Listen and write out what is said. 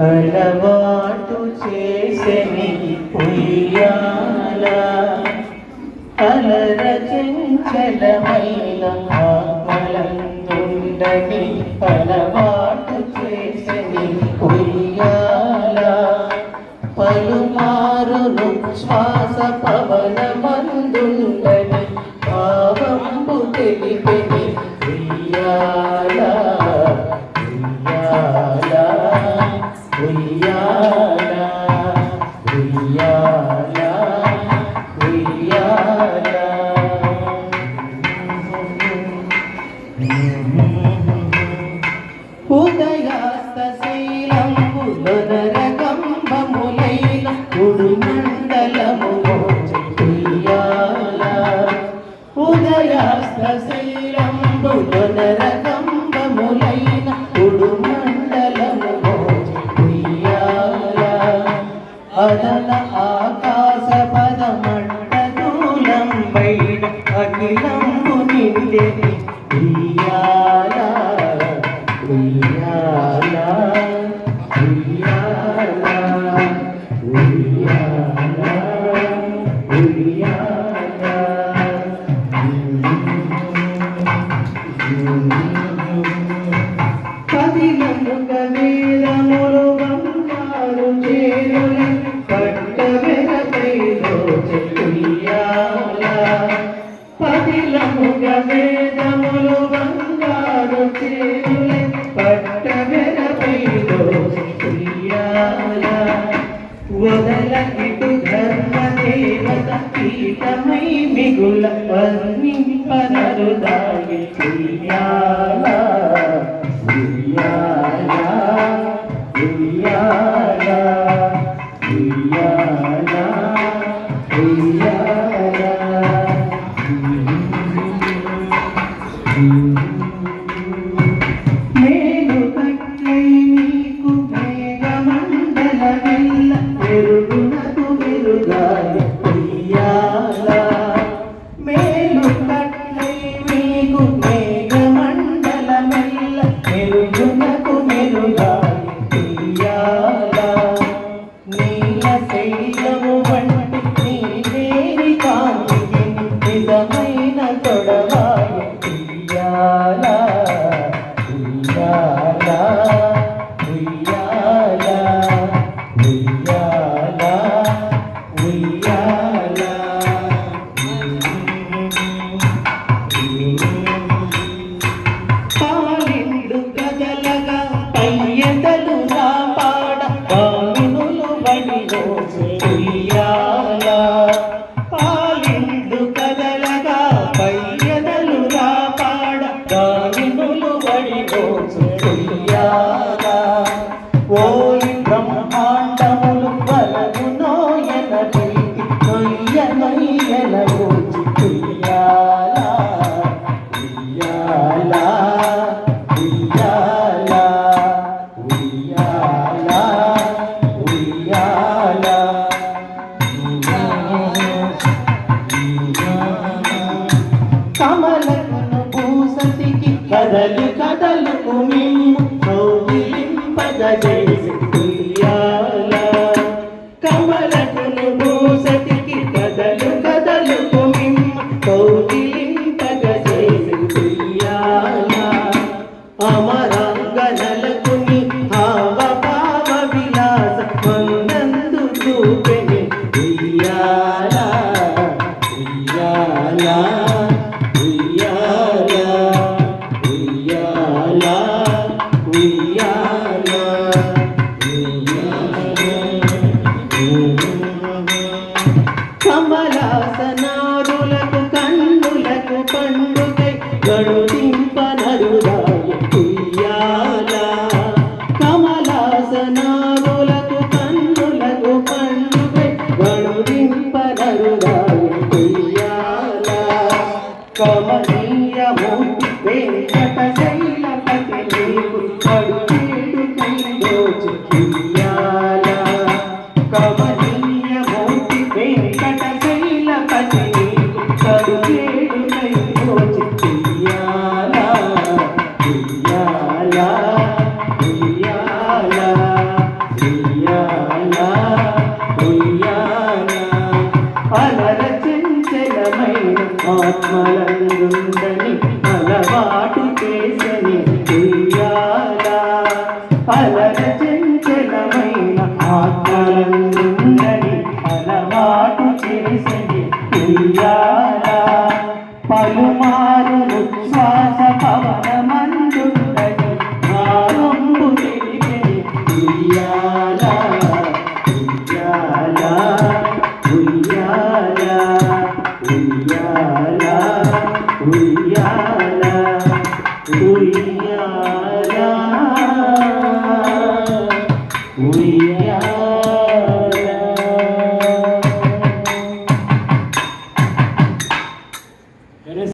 అలవాటు చేసెని ఉయ్యాల అలర చంచలమైన ఆత్మలందుండని అలవాటు చేసెని ఉయ్యాల పలుమారును శ్వాస పవనమందుండని భావంబు తెలిపెని ఉయ్యాల ఉయ్యాల ఉయ్యాల ఉయ్యాల ఉదయాస్త శైలంబులరగంబములైన ఉడుమండలము ఉయ్యాల ఉదయాస్త శైలంబులరగంబములైన ఉడుమండలము అదల ఆకాశ పదమండదూలం వైన అఖిలంబు నిండెని ఉయ్యాల ఉయ్యాల ఉయ్యాల ఉయ్యాల ఉయ్యాల పదిలముగ వేదములు బంగారు చేరులే పదిలముగ వేదములు బంగారు చేరులే పట్టవెరపైలో ఉయ్యాల వదల ఇటు ధర్మ దేవత పీఠమై మిగుల వర్ణింపనరుదాయి ఉయ్యాల ఉయ్యాల ఉయ్యాల ఉయ్యాల ఉయ్యాల నేను కట్లై నీకు మేఘమండల వెళ్ళ మెరుగునకు మెరుగాయ ఉయ్యాల మేలు కట్లై నీకు మేఘమండల మెల్ల మెరుగునకు మెరుగాయ ఉయ్యాల నీల శైలము వంటి నీ వేరి కాంతిని నిజమైన తొడవాయ ఉయ్యాల ఉయ్యాల ఉయ్యాల ఉయ్యాల ఉయ్యాల పాలిండు కదలగా పయ్యదలు నా పాడ పామినులు బడిలో ఉయ్యాల పాలిండు కదలగా పయ్యదలు నా పాడ పామినులు బడిలో ఉయ్యాల ఓయి బ్రహ్మాండములు వలగు నోయన ప్రీతి నొయ్య నొయ్యన ఊచి ఉయ్యాల ఉయ్యాల ఉయ్యాల ఉయ్యాల ఉయ్యాల కమలకును పూసతికి కదలి కదలుకు మిమ్ము కౌగిలింపగజేసి ఉయ్యాల కమలకును పూసతికి కదలు కదలుకు మిమ్ము కౌగిలింపగజేసి ఉయ్యాల అమరాంగనలకు నీ హావ భావ విలాస మందందు చూపెని ఉయ్యాల ఉయ్యాల ఉయ్యాల ఉయ్యాల ఉయ్యాల కమలాసనాదులకు కన్నులకు పండుగై గడుదింపనరుదాయ ఉయ్యాల కమలాసనాదులకు కన్నులకు పండుగై గడుదింపనరుదాయ ఉయ్యాల కమనీయమూర్తి వెంకట శైలపతి నీకు కడుగేడు కైదోచి